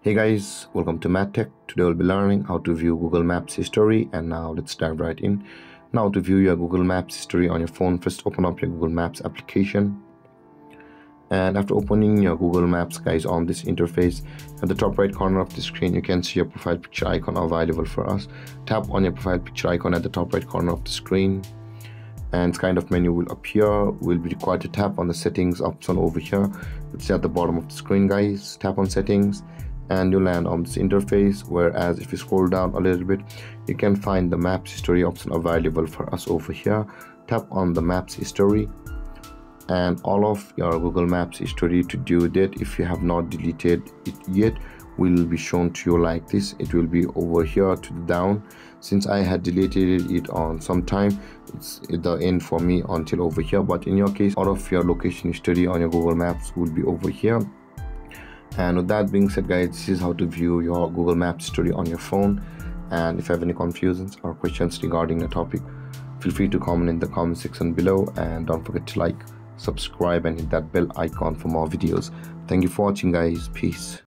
Hey guys, welcome to MadTech. Today we'll be learning how to view Google Maps history, and now let's dive right in. Now to view your Google Maps history on your phone, first open up your Google Maps application. And after opening your Google Maps, guys, on this interface, at the top right corner of the screen, you can see your profile picture icon available for us. Tap on your profile picture icon at the top right corner of the screen, and kind of menu will appear. We'll be required to tap on the settings option over here, which is at the bottom of the screen, guys. Tap on settings and you land on this interface, whereas if you scroll down a little bit, you can find the maps history option available for us over here. Tap on the maps history and all of your Google Maps history to do that, if you have not deleted it yet, will be shown to you like this. It will be over here to the down. Since I had deleted it on some time, it's at the end for me until over here, but in your case, all of your location history on your Google Maps will be over here. And with that being said, guys, this is how to view your Google Maps history on your phone. And if you have any confusions or questions regarding the topic, feel free to comment in the comment section below, and don't forget to like, subscribe and hit that bell icon for more videos. Thank you for watching, guys. Peace.